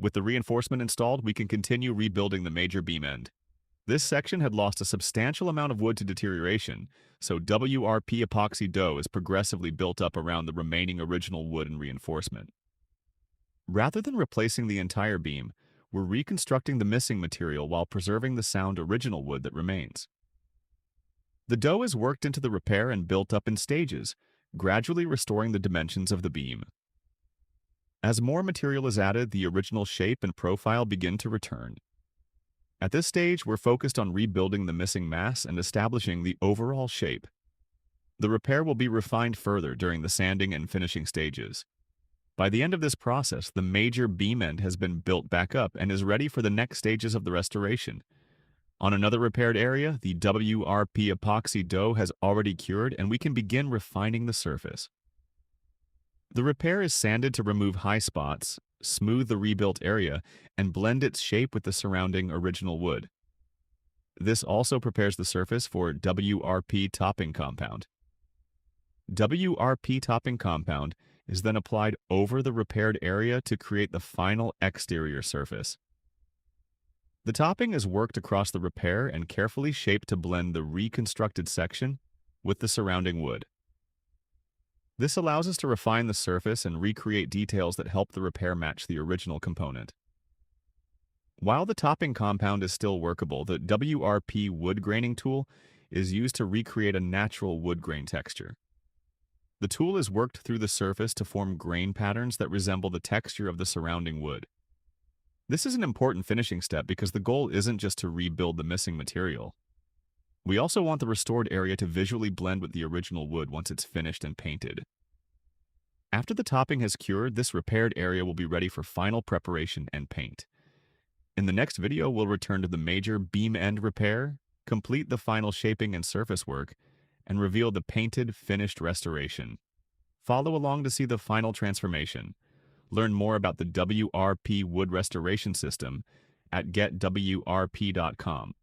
With the reinforcement installed, we can continue rebuilding the major beam end. This section had lost a substantial amount of wood to deterioration, so WRP Epoxy Dough is progressively built up around the remaining original wood and reinforcement. Rather than replacing the entire beam, we're reconstructing the missing material while preserving the sound original wood that remains. The dough is worked into the repair and built up in stages, gradually restoring the dimensions of the beam. As more material is added, the original shape and profile begin to return. At this stage, we're focused on rebuilding the missing mass and establishing the overall shape. The repair will be refined further during the sanding and finishing stages. By the end of this process, the major beam end has been built back up and is ready for the next stages of the restoration. On another repaired area, the WRP epoxy dough has already cured and we can begin refining the surface. The repair is sanded to remove high spots, smooth the rebuilt area, and blend its shape with the surrounding original wood. This also prepares the surface for WRP Topping Compound. WRP Topping Compound is then applied over the repaired area to create the final exterior surface. The topping is worked across the repair and carefully shaped to blend the reconstructed section with the surrounding wood. This allows us to refine the surface and recreate details that help the repair match the original component. While the topping compound is still workable, the WRP Wood Graining Tool is used to recreate a natural wood grain texture. The tool is worked through the surface to form grain patterns that resemble the texture of the surrounding wood. This is an important finishing step because the goal isn't just to rebuild the missing material. We also want the restored area to visually blend with the original wood once it's finished and painted. After the topping has cured, this repaired area will be ready for final preparation and paint. In the next video, we'll return to the major beam end repair, complete the final shaping and surface work, and reveal the painted, finished restoration. Follow along to see the final transformation. Learn more about the WRP wood restoration system at getwrp.com.